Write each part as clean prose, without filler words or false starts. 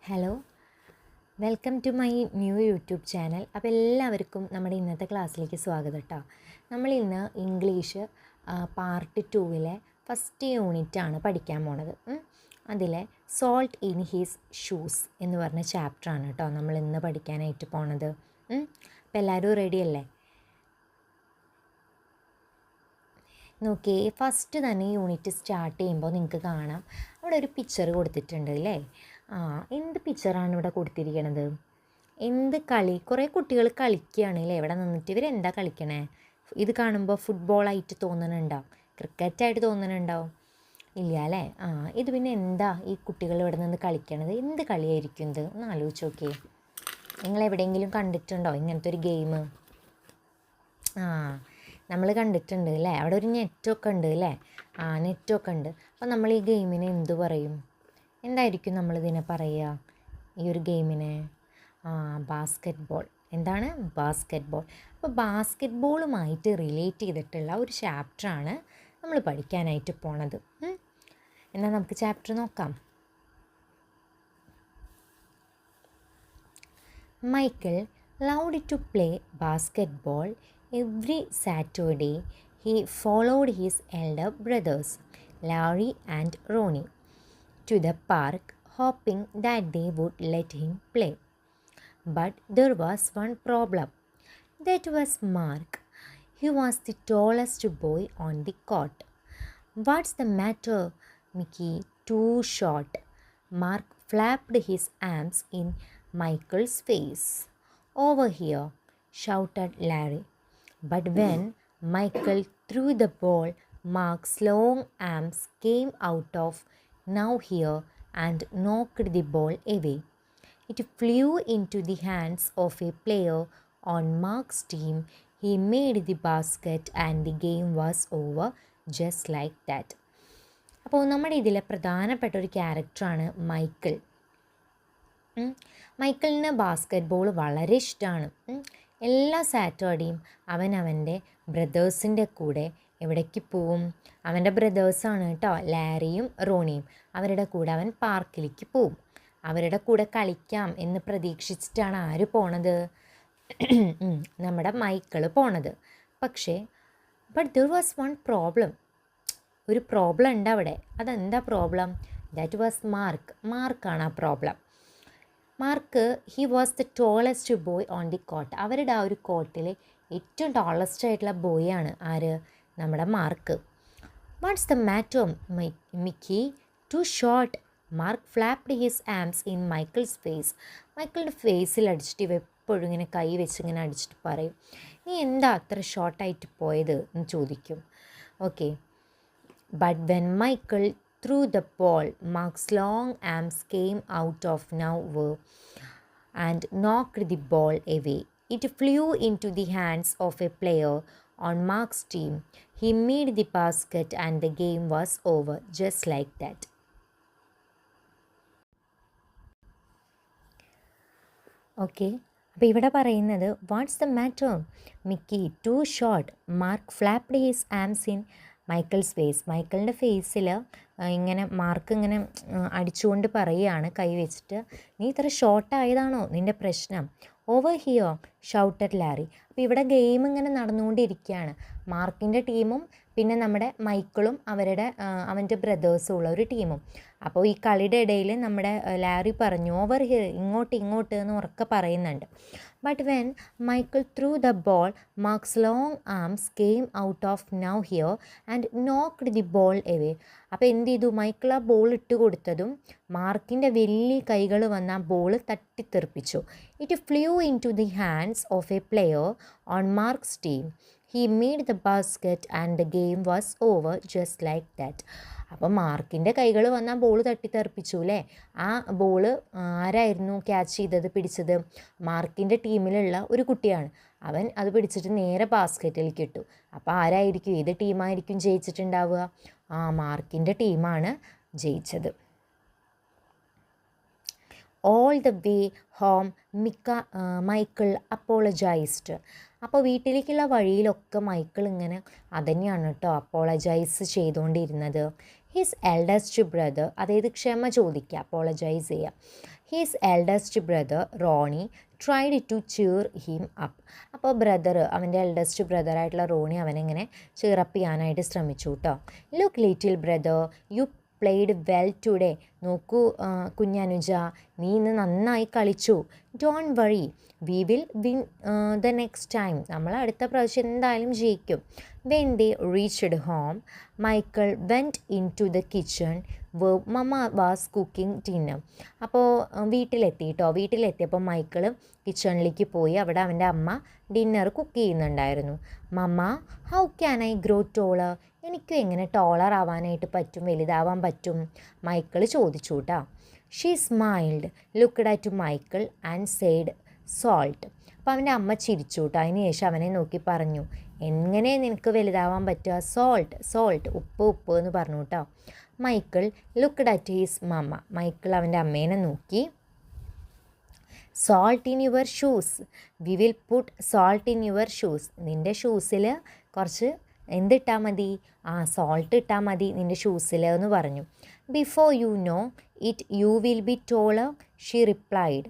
Hello, welcome to my new YouTube channel. അപ്പോൾ എല്ലാവർക്കും നമ്മുടെ ഇന്നത്തെ ക്ലാസ്സിലേക്ക് സ്വാഗതം കേട്ടോ. നമ്മളിന്ന് ഇംഗ്ലീഷ് പാർട്ട് 2 ഫസ്റ്റ് യൂണിറ്റാണ് പഠിക്കാൻ പോണത്. അതിലെ സോൾട്ട് ഇൻ ഹിസ് ഷൂസ് എന്ന് പറഞ്ഞ ചാപ്റ്ററാണ് കേട്ടോ നമ്മളിന്ന് പഠിക്കാനായിട്ട് പോണത്. അപ്പോൾ എല്ലാവരും റെഡിയല്ലേ? നോക്കിയേ, ഫസ്റ്റ് തന്നെ യൂണിറ്റ് സ്റ്റാർട്ട് ചെയ്യുമ്പോൾ നിങ്ങൾക്ക് കാണാം അവിടെ ഒരു പിക്ചർ കൊടുത്തിട്ടുണ്ട് അല്ലേ. എന്ത് പിക്ചറാണ് ഇവിടെ കൊടുത്തിരിക്കണത്? എന്ത് കളി? കുറേ കുട്ടികൾ കളിക്കുകയാണ് അല്ലേ ഇവിടെ നിന്നിട്ട്. ഇവരെന്താ കളിക്കണേ? ഇത് കാണുമ്പോൾ ഫുട്ബോളായിട്ട് തോന്നുന്നുണ്ടാവും, ക്രിക്കറ്റായിട്ട് തോന്നുന്നുണ്ടാവും, ഇല്ല അല്ലേ? ഇത് പിന്നെ എന്താ ഈ കുട്ടികൾ ഇവിടെ നിന്ന് കളിക്കണത്? എന്ത് കളിയായിരിക്കും ഇത്? ഒന്ന് ആലോചിച്ച് നോക്കിയേ. നിങ്ങൾ എവിടെയെങ്കിലും കണ്ടിട്ടുണ്ടോ ഇങ്ങനത്തെ ഒരു ഗെയിം? നമ്മൾ കണ്ടിട്ടുണ്ട് അല്ലേ. അവിടെ ഒരു നെറ്റൊക്കെ ഉണ്ട് അല്ലേ. നെറ്റൊക്കെ ഉണ്ട്. അപ്പോൾ നമ്മൾ ഈ ഗെയിമിനെ എന്തു പറയും? എന്തായിരിക്കും നമ്മളിതിനെ പറയുക ഈ ഒരു ഗെയിമിനെ? Basketball. എന്താണ്? Basketball. അപ്പോൾ ബാസ്ക്കറ്റ് ബോളുമായിട്ട് റിലേറ്റ് ചെയ്തിട്ടുള്ള ഒരു ചാപ്റ്ററാണ് നമ്മൾ പഠിക്കാനായിട്ട് പോണത്. എന്നാൽ നമുക്ക് ചാപ്റ്റർ നോക്കാം. Michael loved to play basketball every Saturday. He followed his elder brothers, Larry and Ronnie, to the park, hoping that they would let him play. But there was one problem. That was Mark. He was the tallest boy on the court. "What's the matter, Mickey? Too short." Mark flapped his arms in Michael's face. "Over here," shouted Larry. But when Michael threw the ball, Mark's long arms came out of now here and knocked the ball away. It flew into the hands of a player on Mark's team. He made the basket and the game was over just like that. അപ്പോൾ നമ്മുടെ ഇതിലെ പ്രധാനപ്പെട്ട ഒരു ക്യാരക്ടറാണ് Michael. മൈക്കിളിന് basket ball വളരെ ഇഷ്ടമാണ്. എല്ലാ സാറ്റർഡേയും അവൻ അവൻ്റെ ബ്രദേഴ്സിൻ്റെ കൂടെ എവിടേക്ക് പോവും? അവൻ്റെ ബ്രദേഴ്സാണ് കേട്ടോ, ലാരിയും റോണിയും. അവരുടെ കൂടെ അവൻ പാർക്കിലേക്ക് പോവും. അവരുടെ കൂടെ കളിക്കാം എന്ന് പ്രതീക്ഷിച്ചിട്ടാണ് ആര് പോണത്? നമ്മുടെ മൈക്കിൾ പോണത്. പക്ഷേ ദർ വാസ് വൺ പ്രോബ്ലം. ഒരു പ്രോബ്ലം ഉണ്ട് അവിടെ. അതെന്താ പ്രോബ്ലം? ദാറ്റ് വാസ് മാർക്കാണ് ആ problem. Mark he was the tallest boy on the court. അവരുടെ ആ ഒരു കോർട്ടിൽ ഏറ്റവും ടോളസ്റ്റ് ആയിട്ടുള്ള ബോയാണ് ആര്? നമ്മുടെ Mark. What's the matter, Mickey? Too short. Mark flapped his arms in Michael's face. മൈക്കിളിൻ്റെ ഫേസിൽ അടിച്ചിട്ട് ഇവ എപ്പോഴും ഇങ്ങനെ കൈ വെച്ച് ഇങ്ങനെ അടിച്ചിട്ട് പറയും, നീ എന്താ അത്ര ഷോർട്ടായിട്ട് പോയത് എന്ന് ചോദിക്കും. Okay. But when Michael threw the ball, Mark's long arms came out of nowhere and knocked the ball away. It flew into the hands of a player on Mark's team. He made the basket and the game was over just like that. Okay. അപ്പോൾ ഇവിടെ പറയുന്നത് what's the matter, Mickey? Too short. Mark flapped his arms in Michael's face. മൈക്കിളിൻ്റെ ഫേസിൽ ഇങ്ങനെ mark ഇങ്ങനെ അടിച്ചുകൊണ്ട് പറയുകയാണ് കൈ വെച്ചിട്ട്, നീ ഇത്ര ഷോർട്ടായതാണോ നിൻ്റെ പ്രശ്നം? Over here, shouted Larry. അപ്പോൾ ഇവിടെ ഗെയിം ഇങ്ങനെ നടന്നുകൊണ്ടിരിക്കുകയാണ്. മാർക്കിൻ്റെ ടീമും പിന്നെ നമ്മുടെ മൈക്കിളും അവൻ്റെ ബ്രദേഴ്സും ഉള്ള ഒരു ടീമും. അപ്പോൾ ഈ കളിയുടെ ഇടയിൽ നമ്മുടെ ലാരി പറഞ്ഞു, ഓവർ ഹിയർ, ഇങ്ങോട്ട് എന്ന് ഉറക്കെ പറയുന്നുണ്ട്. But when Michael through the ball, marks long arms came out of now here and knocked the ball away. അപ്പോൾ എന്ത് ചെയ്തു? മൈക്കിൾ ആ ബോൾ ഇട്ട് കൊടുത്തതും മാർക്കിൻ്റെ വലിയ കൈകൾ വന്ന് ആ ബോൾ തട്ടിത്തെറിപ്പിച്ചു. It flew into the hands of a player on Mark's team. He made the basket and the game was over just like that. അപ്പോൾ മാർക്കിൻ്റെ കൈകൾ വന്ന് ആ ബോൾ തട്ടിത്തെറിപ്പിച്ചു അല്ലേ. ആ ബോൾ ആരായിരുന്നു ക്യാച്ച് ചെയ്തത്, പിടിച്ചത്? മാർക്കിൻ്റെ ടീമിലുള്ള ഒരു കുട്ടിയാണ്. അവൻ അത് പിടിച്ചിട്ട് നേരെ ബാസ്ക്കറ്റിലേക്ക് ഇട്ടു. അപ്പോൾ ആരായിരിക്കും, ഏത് ടീമായിരിക്കും ജയിച്ചിട്ടുണ്ടാവുക? മാർക്കിൻ്റെ ടീമാണ് ജയിച്ചത്. All the way home Michael apologised. അപ്പോൾ വീട്ടിലേക്കുള്ള വഴിയിലൊക്കെ മൈക്കിൾ ഇങ്ങനെ അതന്നെയാണ് കേട്ടോ അപ്പോളജൈസ് ചെയ്തുകൊണ്ടിരുന്നത്. ഹിസ് എൽഡസ്റ്റ് ബ്രദർ, അതായത് ക്ഷമ ചോദിക്കുക, അപ്പോളജൈസ് ചെയ്യുക. His eldest brother Ronnie tried to cheer him up. അപ്പോൾ അവൻ്റെ എൽഡസ്റ്റ് ബ്രദറായിട്ടുള്ള റോണി അവനെങ്ങനെ cheer-up ചെയ്യാനായിട്ട് ശ്രമിച്ചു കേട്ടോ. Look little brother, you played well today. നോക്കൂ കുഞ്ഞനുജ, നീ ഇന്ന് നന്നായി കളിച്ചു. Don't worry, we will win the next time. നമ്മൾ അടുത്ത പ്രാവശ്യം എന്തായാലും ജയിക്കും. When they reached home, Michael went in to the kitchen where mamma was cooking dinner. അപ്പോൾ വീട്ടിലെത്തിയപ്പോൾ മൈക്കിൾ കിച്ചണിലേക്ക് പോയി. അവിടെ അവൻ്റെ അമ്മ ഡിന്നർ കുക്ക് ചെയ്യുന്നുണ്ടായിരുന്നു. Mama, how can I grow taller? എനിക്കും എങ്ങനെ ടോളർ ആവാനായിട്ട് പറ്റും, വലുതാവാൻ പറ്റും? മൈക്കിൾ ചോദിച്ചു കേട്ടോ. She smiled, looked at Michael and said salt. അപ്പോൾ അവൻ്റെ അമ്മ ചിരിച്ചു കേട്ടോ. അതിന് ശേഷം അവനെ നോക്കി പറഞ്ഞു, എങ്ങനെ നിനക്ക് വലുതാവാൻ പറ്റുക? സോൾട്ട്, ഉപ്പ് എന്ന് പറഞ്ഞു കേട്ടോ. Michael looked at his mamma. Michael അവൻ്റെ അമ്മേനെ നോക്കി. Salt in your shoes, we will put salt in your shoes. നിൻ്റെ ഷൂസിൽ കുറച്ച് എന്തിട്ടാൽ മതി? സോൾട്ട് ഇട്ടാൽ മതി നിൻ്റെ ഷൂസിൽ എന്ന് പറഞ്ഞു. Before you know it you will be taller, she replied.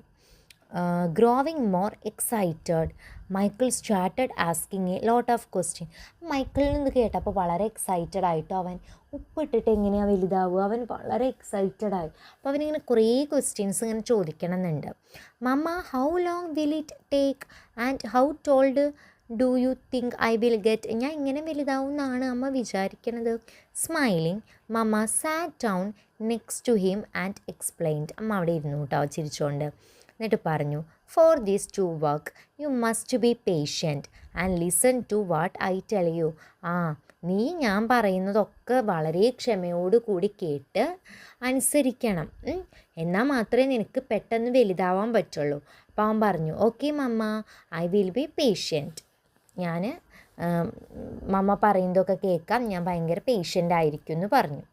Growing more excited, Michael started asking a lot of question. മൈക്കിളിൽ നിന്ന് കേട്ടപ്പോൾ വളരെ എക്സൈറ്റഡ് ആയിട്ടോ അവൻ ഉപ്പിട്ടിട്ട് എങ്ങനെയാണ് വലുതാവുക, അവൻ വളരെ എക്സൈറ്റഡ് ആയി. അപ്പോൾ അവനിങ്ങനെ കുറേ ക്വസ്റ്റ്യൻസ് ഇങ്ങനെ ചോദിക്കണം എന്നുണ്ട്. Mama, how long will it take and how told do you think I will get? ഞാൻ ഇങ്ങനെ വലുതാവും എന്നാണ് അമ്മ വിചാരിക്കണത്. Smiling, mama sat down next to him and explained. അമ്മ അവിടെ ഇരുന്നു കേട്ടോ ചിരിച്ചുകൊണ്ട്. എന്നിട്ട് പറഞ്ഞു, for this to work you must be patient and listen to what I tell you. നീ ഞാൻ പറയുന്നതൊക്കെ വളരെ ക്ഷമയോട് കൂടി കേട്ട് അനുസരിക്കണം, എന്നാൽ മാത്രമേ നിനക്ക് പെട്ടെന്ന് വലുതാവാൻ പറ്റുള്ളൂ. അപ്പോൾ അവൻ പറഞ്ഞു, okay mamma, I will be patient. ഞാൻ മമ്മ പറയുന്നതൊക്കെ കേൾക്കാം, ഞാൻ ഭയങ്കര പേഷ്യൻ്റ് ആയിരിക്കും എന്ന് പറഞ്ഞു.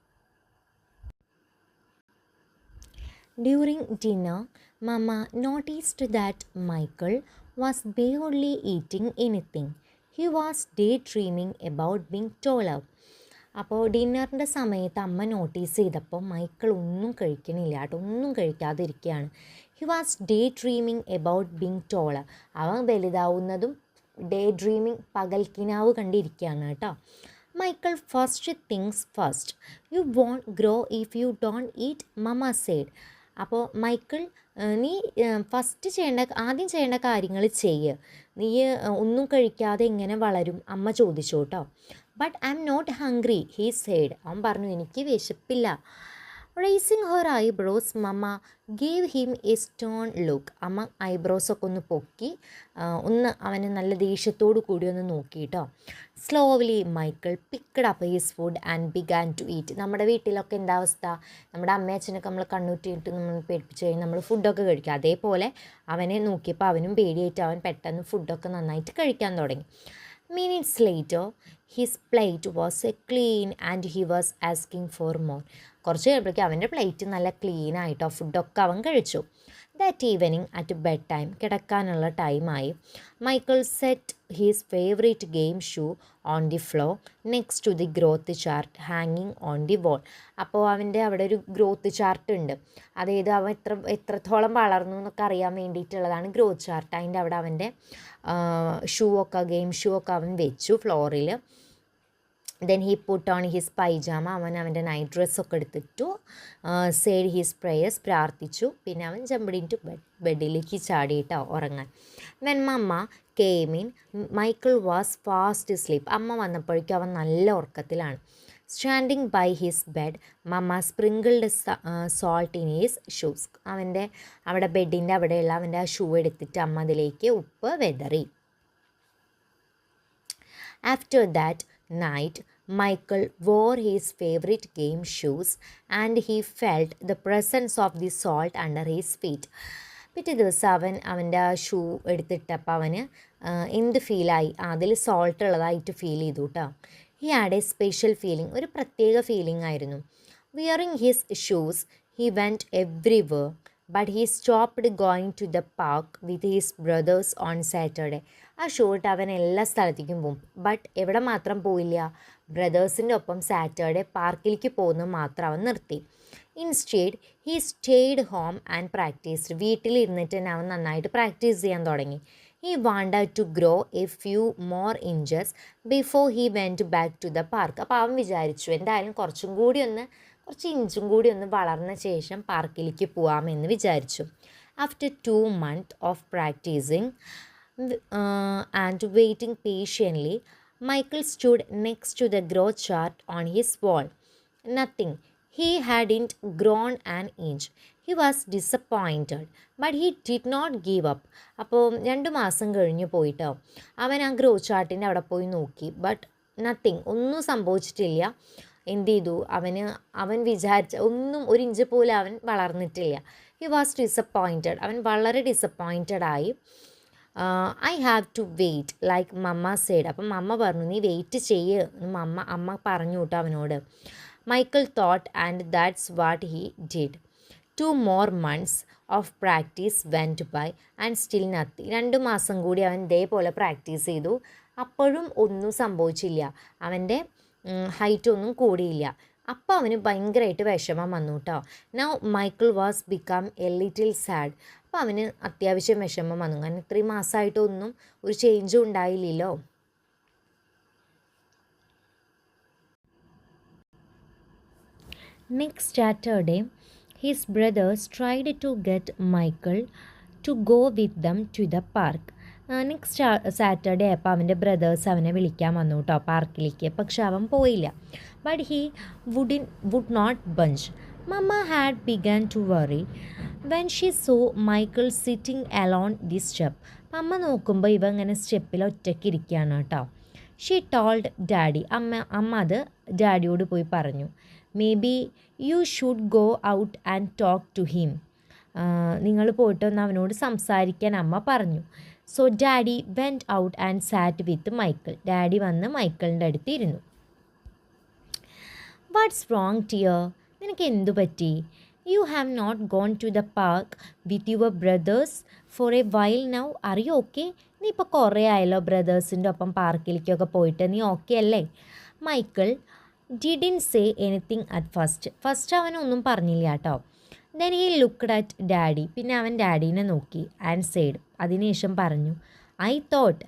During dinner, Mama noticed that Michael was barely eating anything. He was daydreaming about being taller. അപ്പോൾ ഡിന്നറിൻ്റെ സമയത്ത് അമ്മ നോട്ടീസ് ചെയ്തപ്പോൾ മൈക്കിൾ ഒന്നും കഴിക്കണില്ല കേട്ടോ, ഒന്നും കഴിക്കാതിരിക്കുകയാണ്. He was day dreaming about being taller. അവൻ വലുതാവുന്നതും ഡേ ഡ്രീമിങ്, പകൽക്കിനാവ് കണ്ടിരിക്കുകയാണ് കേട്ടോ. Michael, first things first, you won't grow if you don't eat, mama said. അപ്പോൾ മൈക്കിൾ, നീ ആദ്യം ചെയ്യേണ്ട കാര്യങ്ങൾ ചെയ്യുക. നീ ഒന്നും കഴിക്കാതെ എങ്ങനെ വളരും? അമ്മ ചോദിച്ചു കേട്ടോ. But I'm not hungry, he said. അവൻ പറഞ്ഞു, എനിക്ക് വിശപ്പില്ല. Raising her eyebrows, mama gave him a stone look. അമ്മ ഐബ്രോസൊക്കെ ഒന്ന് പൊക്കി അവനെ നല്ല ദേഷ്യത്തോടു കൂടി ഒന്ന് നോക്കി കേട്ടോ. Slowly Michael picked up his food and began to eat. നമ്മുടെ വീട്ടിലൊക്കെ എന്താ അവസ്ഥ? നമ്മുടെ അമ്മയച്ഛനൊക്കെ നമ്മൾ കണ്ണൂറ്റിയിട്ട് നമ്മൾ പേടിപ്പിച്ച് കഴിഞ്ഞാൽ നമ്മൾ ഫുഡൊക്കെ കഴിക്കുക. അതേപോലെ അവനെ നോക്കിയപ്പോൾ അവനും പേടിയായിട്ട് അവൻ പെട്ടെന്ന് ഫുഡൊക്കെ നന്നായിട്ട് കഴിക്കാൻ തുടങ്ങി. Minutes later, his plate was clean and he was asking for more. കുറച്ച് കഴിയുമ്പോഴേക്കും അവൻ്റെ പ്ലേറ്റ് നല്ല ക്ലീൻ ആയിട്ടോ, ഫുഡൊക്കെ അവൻ കഴിച്ചു. That evening at bed time, കിടക്കാനുള്ള ടൈമായി. Michael set his favourite game shoe on the floor next to the growth chart ഹാങ്ങിങ് ഓൺ ദി വോൾ. അപ്പോൾ അവൻ്റെ അവിടെ ഒരു ഗ്രോത്ത് ചാർട്ട് ഉണ്ട്. അതായത് അവൻ എത്രത്തോളം വളർന്നു എന്നൊക്കെ അറിയാൻ വേണ്ടിയിട്ടുള്ളതാണ് ഗ്രോത്ത് ചാർട്ട്. അതിൻ്റെ അവിടെ അവൻ്റെ ഗെയിം ഷൂ ഒക്കെ അവൻ വെച്ചു ഫ്ലോറിൽ. Then he put on his pyjama. അവൻ്റെ നൈറ്റ് ഡ്രസ്സൊക്കെ എടുത്തിട്ടു. സേഡ് ഹിസ് പ്രേയേഴ്സ്, പ്രാർത്ഥിച്ചു. പിന്നെ അവൻ ജമ്പഡ് ഇൻ ടു ബെഡിലേക്ക് ചാടിയിട്ടോ ഉറങ്ങാൻ. When mama came in, Michael was fast sleep. അമ്മ വന്നപ്പോഴേക്കും അവൻ നല്ല ഉറക്കത്തിലാണ്. Standing by his bed, mama sprinkled salt in his shoes. അവിടെ ബെഡിൻ്റെ അവിടെയുള്ള അവൻ്റെ ആ ഷൂ എടുത്തിട്ട് അമ്മ അതിലേക്ക് ഉപ്പ് വെതറി. After that night, Michael wore his favorite game shoes and he felt the presence of the salt under his feet. പിറ്റേ ദിവസം അവൻ്റെ ആ ഷൂ എടുത്തിട്ടപ്പോൾ അവന് എന്ത് ഫീലായി? അതിൽ സോൾട്ട് ഉള്ളതായിട്ട് ഫീൽ ചെയ്തു കേട്ടോ. He had a special feeling, ഒരു പ്രത്യേക ഫീലിംഗ് ആയിരുന്നു. Wearing his shoes he went everywhere but he stopped going to the park with his brothers on Saturday. ആ ഷൂ ഇട്ട് അവൻ എല്ലാ സ്ഥലത്തേക്കും പോകും, ബട്ട് എവിടെ മാത്രം പോയില്ല? ബ്രദേഴ്സിൻ്റെ ഒപ്പം സാറ്റർഡേ പാർക്കിലേക്ക് പോകുന്നത് മാത്രം അവൻ നിർത്തി. Instead he stayed home and practised. വീട്ടിലിരുന്നിട്ട് തന്നെ അവൻ നന്നായിട്ട് പ്രാക്ടീസ് ചെയ്യാൻ തുടങ്ങി. He wanted to grow a few more inches before he went back to the park. അപ്പോൾ അവൻ വിചാരിച്ചു എന്തായാലും കുറച്ച് ഇഞ്ചും കൂടി ഒന്ന് വളർന്ന ശേഷം പാർക്കിലേക്ക് പോകാമെന്ന് വിചാരിച്ചു. After 2 months of practising and waiting patiently, Michael stood next to the growth chart on his wall. Nothing. He hadn't grown an inch. He was disappointed, but he did not give up. അപ്പോൾ 2 മാസം കഴിഞ്ഞ് പോയിട്ടോ അവൻ ആ grow ചാർട്ടിൻ്റെ അവിടെ പോയി നോക്കി. But nothing, ഒന്നും സംഭവിച്ചിട്ടില്ല. എന്ത് ചെയ്തു, അവൻ വിചാരിച്ച ഒന്നും 1 ഇഞ്ച് പോലും അവൻ വളർന്നിട്ടില്ല. He was disappointed. അവൻ വളരെ ഡിസപ്പോയിൻറ്റഡായി. I have to wait like mama said. അപ്പം മമ്മ പറഞ്ഞു നീ വെയിറ്റ് ചെയ്യ് അമ്മ പറഞ്ഞു കേട്ടോ അവനോട്. Michael thought and that's what he did. 2 more months of practice went by and still nothing. 2 മാസം കൂടി അവൻ ഇതേപോലെ പ്രാക്ടീസ് ചെയ്തു. അപ്പോഴും ഒന്നും സംഭവിച്ചില്ല. അവൻ്റെ ഹൈറ്റ് ഒന്നും കൂടിയില്ല. അപ്പോൾ അവന് ഭയങ്കരമായിട്ട് വിഷമം വന്നു കേട്ടോ. Now Michael was become a little sad. അപ്പോൾ അവന് അത്യാവശ്യം വിഷമം വന്നു. കാരണം 3 മാസമായിട്ടൊന്നും ഒരു ചേഞ്ചും ഉണ്ടായില്ലല്ലോ. Next Saturday his brothers tried to get Michael to go with them to the park. Next Saturday ആയപ്പോൾ അവൻ്റെ ബ്രദേഴ്സ് അവനെ വിളിക്കാൻ വന്നു കേട്ടോ പാർക്കിലേക്ക്. പക്ഷെ അവൻ പോയില്ല. But he would not budge. Mamma had begun to worry when she saw Michael sitting alone the step. അമ്മ നോക്കുമ്പോൾ ഇവ ഇങ്ങനെ സ്റ്റെപ്പിൽ ഒറ്റയ്ക്ക് ഇരിക്കുകയാണ് കേട്ടോ. She told daddy. അമ്മ അത് ഡാഡിയോട് പോയി പറഞ്ഞു. Maybe you should go out and talk to him. നിങ്ങൾ പോയിട്ടൊന്ന് അവനോട് സംസാരിക്കാൻ അമ്മ പറഞ്ഞു. So daddy went out and sat with Michael. Daddy വന്ന് മൈക്കിളിൻ്റെ അടുത്ത് ഇരുന്നു. What's wrong tear? നിനക്ക് എന്തു പറ്റി? You have not gone to the park with your brothers for a while now. Are you okay? നീ ഇപ്പോൾ കുറേ ആയല്ലോ ബ്രദേഴ്സിൻ്റെ ഒപ്പം പാർക്കിലേക്കൊക്കെ പോയിട്ട്. നീ ഓക്കെ അല്ലേ? Michael didn't say anything at first അവനൊന്നും പറഞ്ഞില്ല കേട്ടോ. Then he looked at daddy. പിന്നെ അവൻ ഡാഡീനെ നോക്കി ആൻഡ് സെയ്ഡ്. അതിനുശേഷം പറഞ്ഞു I thought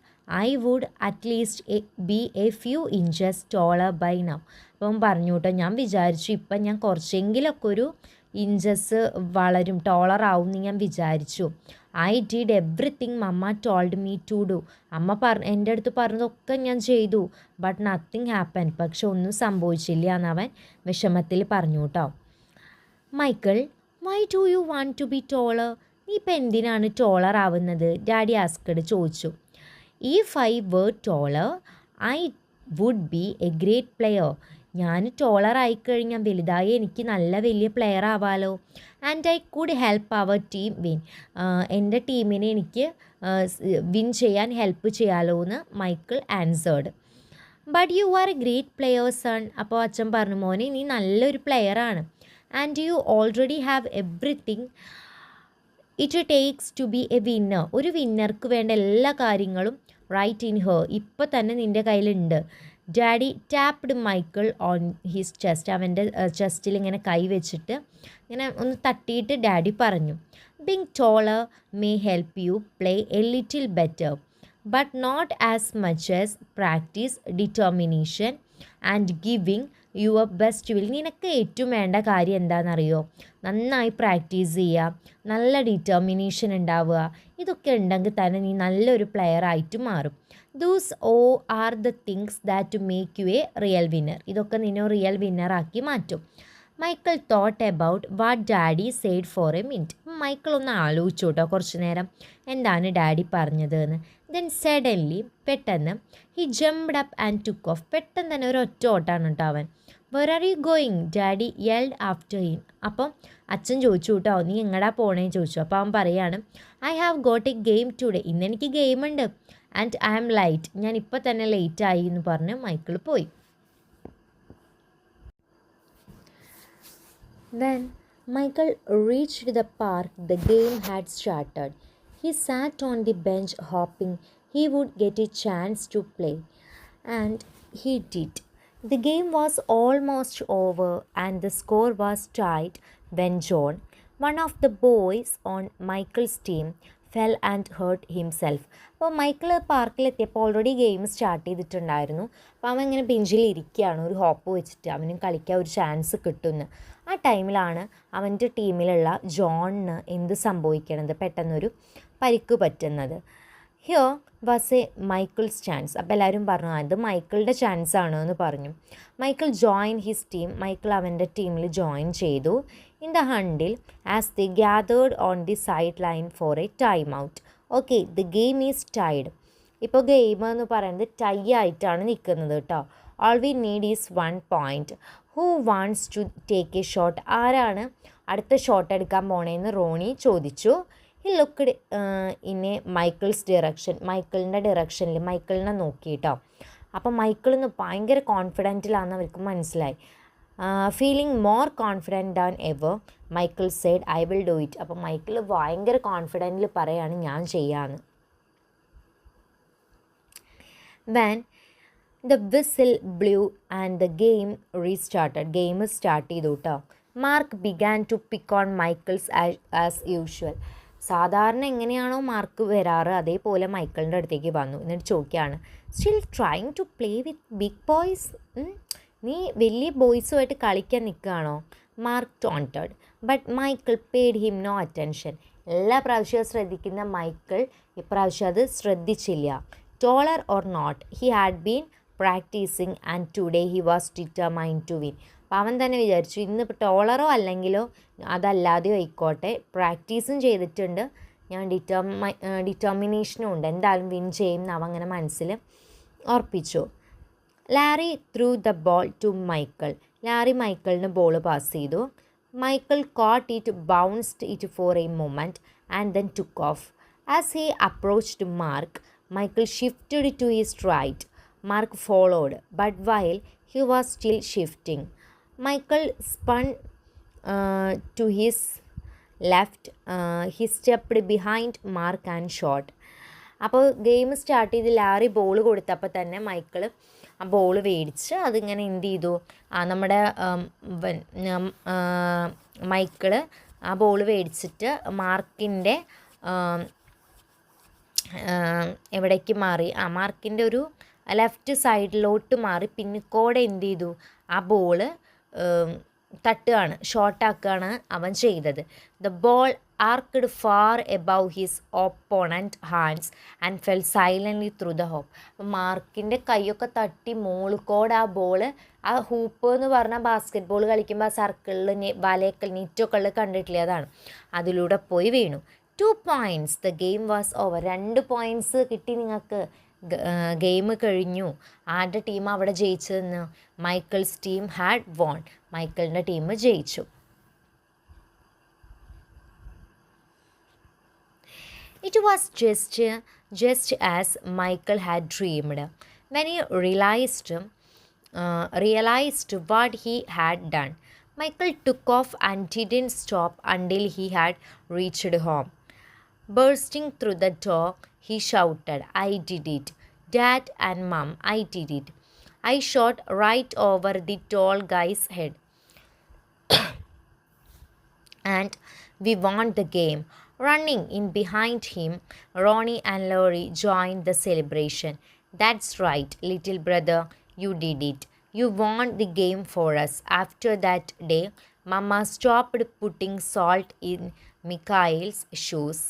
I would at least be a few inches taller by now. അപ്പം പറഞ്ഞു കേട്ടോ ഞാൻ വിചാരിച്ചു ഇപ്പം ഞാൻ കുറച്ചെങ്കിലൊക്കെ ഒരു ഇഞ്ചസ് വളരും, ടോളർ ആവും എന്ന് ഞാൻ വിചാരിച്ചു. I did everything mama told me to do. അമ്മ എൻ്റെ അടുത്ത് പറഞ്ഞതൊക്കെ ഞാൻ ചെയ്തു. But nothing happen. പക്ഷെ ഒന്നും സംഭവിച്ചില്ല എന്നവൻ വിഷമത്തിൽ പറഞ്ഞു കേട്ടോ. Michael why do you want to be taller? നീ ഇപ്പം എന്തിനാണ് ടോളർ ആവുന്നത്? ഡാഡി ആസ്കഡ് ചോദിച്ചു. If I were taller I would be a great player. ഞാൻ ടോളർ ആയിക്കഴിഞ്ഞാൽ വലുതായി എനിക്ക് നല്ല വലിയ പ്ലെയർ ആവാലോ. And I could help our team win. എൻ്റെ ടീമിനെ എനിക്ക് വിൻ ചെയ്യാൻ ഹെൽപ്പ് ചെയ്യാലോ എന്ന് Michael answered. But you are a great player son. അപ്പോൾ അച്ഛൻ പറഞ്ഞു മോനെ നീ നല്ലൊരു പ്ലെയറാണ്. And you already have everything it takes to be a winner. ഒരു വിന്നർക്ക് വേണ്ട എല്ലാ കാര്യങ്ങളും റൈറ്റ് ഇൻ ഹെർ ഇപ്പോൾ തന്നെ നിൻ്റെ കയ്യിലുണ്ട്. Daddy tapped Michael on his chest. അവൻ്റെ ചെസ്റ്റിൽ ഇങ്ങനെ കൈ വെച്ചിട്ട് ഇങ്ങനെ ഒന്ന് തട്ടിയിട്ട് ഡാഡി പറഞ്ഞു being taller may help you play a little better but not as much as practice determination and giving your best will. നിനക്ക് ഏറ്റവും വേണ്ട കാര്യം എന്താണെന്നറിയോ? നന്നായി പ്രാക്ടീസ് ചെയ്യുക, നല്ല ഡിറ്റർമിനേഷൻ ഉണ്ടാവുക. ഇതൊക്കെ ഉണ്ടെങ്കിൽ തന്നെ നീ നല്ലൊരു പ്ലെയർ ആയിട്ട് മാറും. Those are the things that make you a real winner. ഇതൊക്കെ നിന്നെ റിയൽ വിന്നറാക്കി മാറ്റും. Michael thought about what daddy said for a minute. മൈക്കിൾ ഒന്ന് ആലോചിച്ചു കേട്ടോ കുറച്ച് നേരം എന്താണ് ഡാഡി പറഞ്ഞത് എന്ന്. ദെൻ സഡൻലി പെട്ടെന്ന് he jumped up and took off. പെട്ടെന്ന് തന്നെ ഒരു ഒറ്റ ഓട്ടാണ് കേട്ടോ അവൻ. Where are you going? Daddy yelled after him. അപ്പം അച്ഛൻ ചോദിച്ചു കേട്ടോ നീ എങ്ങടാ പോണേന്ന് ചോദിച്ചു. അപ്പോൾ അവൻ പറയാണ് I have got a game today. ഇന്നെനിക്ക് ഗെയിമുണ്ട്. And I am light. ഞാൻ ഇപ്പോൾ തന്നെ ലേറ്റായി എന്ന് പറഞ്ഞ് മൈക്കിൾ പോയി. When Michael reached the park, the game had started. He sat on the bench hoping he would get a chance to play. And he did. The game was almost over and the score was tied when John, one of the boys on Michael's team, fell and hurt himself. അപ്പോൾ Michael പാർക്കിലെത്തിയപ്പോൾ already game start ചെയ്തിട്ടുണ്ടായിരുന്നു. അപ്പോൾ അവൻ ഇങ്ങനെ ബെഞ്ചിൽ ഇരിക്കുകയാണ് ഒരു hope വെച്ചിട്ട്, അവനും കളിക്കാൻ ഒരു ചാൻസ് കിട്ടുമെന്ന്. ആ ടൈമിലാണ് അവൻ്റെ ടീമിലുള്ള ജോണിന് എന്ത് സംഭവിക്കണത്, പെട്ടെന്നൊരു പരിക്ക് പറ്റുന്നത്. Here was a Michael's chance. അപ്പോൾ എല്ലാവരും പറഞ്ഞു അത് മൈക്കിളുടെ ചാൻസ് ആണ് എന്ന് പറഞ്ഞു. Michael join his team. Michael അവൻ്റെ ടീമിൽ ജോയിൻ ചെയ്തു. In the huddle as the gathered on the sideline for a time out. Okay, the game is tied. ഇപ്പോൾ ഗെയിം എന്ന് പറയുന്നത് ടൈ ആയിട്ടാണ് നിൽക്കുന്നത് കേട്ടോ. All we need is 1 point. Who wants to take a shot? ആരാണ് അടുത്ത shot എടുക്കാൻ പോണേന്ന് Ronnie ചോദിച്ചു. He looked in a Michael's direction. മൈക്കിളിൻ്റെ ഡിറക്ഷനിൽ മൈക്കിളിനെ നോക്കി കേട്ടോ. അപ്പോൾ മൈക്കിളിന്ന് ഭയങ്കര കോൺഫിഡൻറ്റിലാണെന്ന് അവർക്ക് മനസ്സിലായി. Feeling more confident than ever, Michael said I will do it. അപ്പോൾ മൈക്കിൾ ഭയങ്കര കോൺഫിഡൻറ്റിൽ പറയാണ് ഞാൻ ചെയ്യാമെന്ന്. When the whistle blew and the game restarted. Game start ചെയ്തു കേട്ടോ. Mark began to pick on Michael's as usual. സാധാരണ എങ്ങനെയാണോ മാർക്ക് വരാറ് അതേപോലെ മൈക്കിളിൻ്റെ അടുത്തേക്ക് വന്നു. എന്നിട്ട് ചോദിക്കുകയാണ്, still trying to play with big boys? നീ വലിയ ബോയ്സുമായിട്ട് കളിക്കാൻ നിൽക്കുകയാണോ? Mark taunted. But Michael paid him no attention. എല്ലാ പ്രാവശ്യവും ശ്രദ്ധിക്കുന്ന മൈക്കിൾ ഇപ്രാവശ്യം അത് ശ്രദ്ധിച്ചില്ല. Taller or not, he had been practising and today he was determined to win. അപ്പം അവൻ തന്നെ വിചാരിച്ചു ഇന്ന് ടോളറോ അല്ലെങ്കിലോ അതല്ലാതെയോ ആയിക്കോട്ടെ, പ്രാക്ടീസും ചെയ്തിട്ടുണ്ട്, ഞാൻ ഡിറ്റർമിനേഷനും ഉണ്ട്, എന്തായാലും വിൻ ചെയ്യും എന്ന് അവൻ അങ്ങനെ മനസ്സിൽ ഉറപ്പിച്ചു. Larry threw the ball to Michael. Larry മൈക്കിളിന് ബോൾ പാസ് ചെയ്തു. Michael caught it, bounced it for a moment and then took off. As he approached Mark, Michael shifted to his right. Mark followed, but while he was still shifting, Michael spun to his left. He stepped behind Mark and shot. അപ്പോൾ game start ചെയ്ത് Larry ball കൊടുത്തപ്പോൾ തന്നെ Michael ആ ball മേടിച്ച് അതിങ്ങനെ എന്ത് ചെയ്തു, നമ്മുടെ മൈക്കിള് ആ ബോൾ മേടിച്ചിട്ട് മാർക്കിൻ്റെ എവിടേക്ക് മാറി, മാർക്കിൻ്റെ ഒരു ലെഫ്റ്റ് സൈഡിലോട്ട് മാറി പിന്നിക്കോടെ എന്ത് ചെയ്തു, ആ ബോള് തട്ടുകയാണ്, ഷോട്ടാക്കുകയാണ് അവൻ ചെയ്തത്. The ball arched far above his opponent hands and fell silently through the hoop. അപ്പം മാർക്കിൻ്റെ കൈയൊക്കെ തട്ടി മോളിക്കോടെ ആ ബോള്, ആ ഹൂപ്പ് എന്ന് പറഞ്ഞാൽ ബാസ്കറ്റ് ബോൾ കളിക്കുമ്പോൾ ആ സർക്കിളിൽ വലയൊക്കെ നെറ്റൊക്കെ ഉള്ളത് കണ്ടിട്ടില്ലേ, അതാണ്, അതിലൂടെ പോയി വീണു. 2 points. The game was over. 2 points കിട്ടി നിങ്ങൾക്ക്. ഗെയിം കഴിഞ്ഞു. ആരുടെ ടീം അവിടെ ജയിച്ചതെന്ന്? Michael's team had won. മൈക്കിളിൻ്റെ ടീം ജയിച്ചു. It was just as Michael had dreamed. When he realized what he had done, Michael took off and didn't stop until he had reached home. Bursting through the door, he shouted, I did it. Dad and Mom, I did it. I shot right over the tall guy's head. And we won the game. Running in behind him, Ronnie and Laurie joined the celebration. That's right, little brother, you did it. You won the game for us. After that day, Mama stopped putting salt in Mikhail's shoes.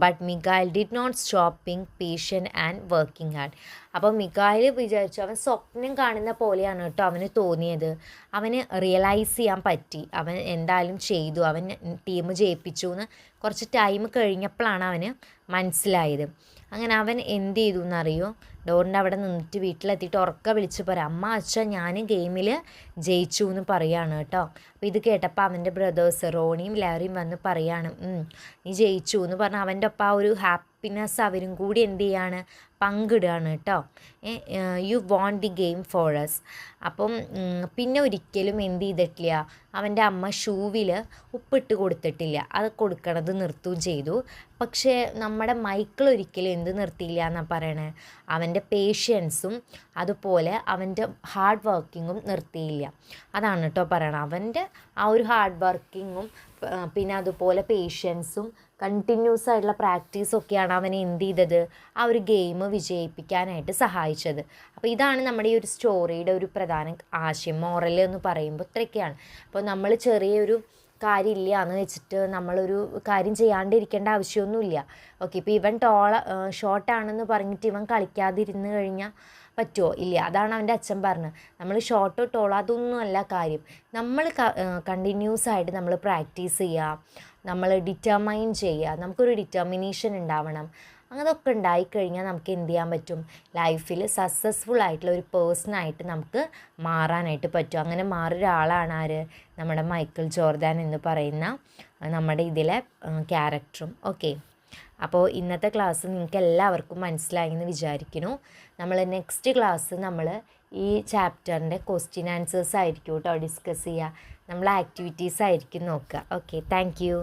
But Mikhail did not stop being patient and working hard. അപ്പോൾ മിഖായിൽ വിചാരിച്ചു, അവൻ സ്വപ്നം കാണുന്ന പോലെയാണ് കേട്ടോ അവന് തോന്നിയത്. അവന് റിയലൈസ് ചെയ്യാൻ പറ്റി, അവൻ എന്തായാലും ചെയ്തു, അവൻ ടീം ജയിപ്പിച്ചു എന്ന് കുറച്ച് ടൈം കഴിഞ്ഞപ്പോഴാണ് അവന് മനസ്സിലായത്. അങ്ങനെ അവൻ എന്ത് ചെയ്തു എന്നറിയോ, ഡോറിൻ്റെ അവിടെ നിന്നിട്ട് വീട്ടിലെത്തിയിട്ട് ഉറക്ക വിളിച്ച് പറയാം, അമ്മ അച്ഛൻ ഞാൻ ഗെയിമിൽ ജയിച്ചു എന്ന് പറയാണ് കേട്ടോ. അപ്പോൾ ഇത് കേട്ടപ്പോൾ അവൻ്റെ ബ്രദേഴ്സ് റോണിയും ലാരിയും വന്ന് പറയാണ്, നീ ജയിച്ചു എന്ന് പറഞ്ഞാൽ അവൻ്റെ ഒപ്പം ആ ഒരു ഹാപ്പിനെസ് അവരും കൂടി എന്ത് ചെയ്യാണ്, പങ്കിടുകയാണ് കേട്ടോ. You won the game for us. അപ്പം പിന്നെ ഒരിക്കലും എന്ത് ചെയ്തിട്ടില്ല, അവൻ്റെ അമ്മ ഷൂവിൽ ഉപ്പിട്ട് കൊടുത്തിട്ടില്ല, അത് കൊടുക്കണത് നിർത്തുകയും ചെയ്തു. പക്ഷേ നമ്മുടെ മൈക്കിൾ ഒരിക്കലും എന്ത് നിർത്തിയില്ല എന്നാണ് പറയണേ, അവൻ്റെ പേഷ്യൻസും അതുപോലെ അവൻ്റെ ഹാർഡ് വർക്കിങ്ങും നിർത്തിയില്ല. അതാണ് കേട്ടോ പറയണത്. അവൻ്റെ ആ ഒരു ഹാർഡ് വർക്കിങ്ങും പിന്നെ അതുപോലെ പേഷ്യൻസും കണ്ടിന്യൂസ് ആയിട്ടുള്ള പ്രാക്ടീസൊക്കെയാണ് അവനെ എന്ത് ചെയ്തത്, ആ ഒരു ഗെയിം വിജയിപ്പിക്കാനായിട്ട് സഹായിച്ചത്. അപ്പോൾ ഇതാണ് നമ്മുടെ ഈ ഒരു സ്റ്റോറിയുടെ ഒരു പ്രധാന ആശയം. മോറൽ എന്ന് പറയുമ്പോൾ ഇത്രയൊക്കെയാണ്. അപ്പോൾ നമ്മൾ ചെറിയൊരു കാര്യമില്ല എന്ന് വെച്ചിട്ട് നമ്മളൊരു കാര്യം ചെയ്യാണ്ടിരിക്കേണ്ട ആവശ്യമൊന്നുമില്ല. ഓക്കെ, ഇപ്പോൾ ഇവൻ ഷോർട്ടാണെന്ന് പറഞ്ഞിട്ട് ഇവൻ കളിക്കാതിരുന്ന് കഴിഞ്ഞാൽ പറ്റുമോ? ഇല്ല. അതാണ് അവൻ്റെ അച്ഛൻ പറഞ്ഞത്. നമ്മൾ ഷോർട്ടോ ടോളോ അതൊന്നുമല്ല കാര്യം. നമ്മൾ കണ്ടിന്യൂസ് ആയിട്ട് നമ്മൾ പ്രാക്ടീസ് ചെയ്യുക, നമ്മൾ ഡിറ്റർമൈൻ ചെയ്യുക, നമുക്കൊരു ഡിറ്റർമിനേഷൻ ഉണ്ടാവണം. അതൊക്കെ ഉണ്ടായിക്കഴിഞ്ഞാൽ നമുക്ക് എന്ത് ചെയ്യാൻ പറ്റും, ലൈഫിൽ സക്സസ്ഫുൾ ആയിട്ടുള്ള ഒരു പേഴ്സണായിട്ട് നമുക്ക് മാറാനായിട്ട് പറ്റും. അങ്ങനെ മാറിയ ഒരാളാണ് ആര്, നമ്മുടെ മൈക്കിൾ ജോർദാൻ എന്ന് പറയുന്ന നമ്മുടെ ഇതിലെ ക്യാരക്ടറും. ഓക്കെ, അപ്പോൾ ഇന്നത്തെ ക്ലാസ് നിങ്ങൾക്ക് എല്ലാവർക്കും മനസ്സിലായി എന്ന് വിചാരിക്കുന്നു. നമ്മൾ നെക്സ്റ്റ് ക്ലാസ് നമ്മൾ ഈ ചാപ്റ്ററിൻ്റെ ക്വസ്റ്റ്യൻ ആൻസേഴ്സ് ആയിരിക്കും കേട്ടോ ഡിസ്കസ് ചെയ്യുക. നമ്മൾ ആക്ടിവിറ്റീസ് ആയിരിക്കും നോക്കുക. Okay, thank you.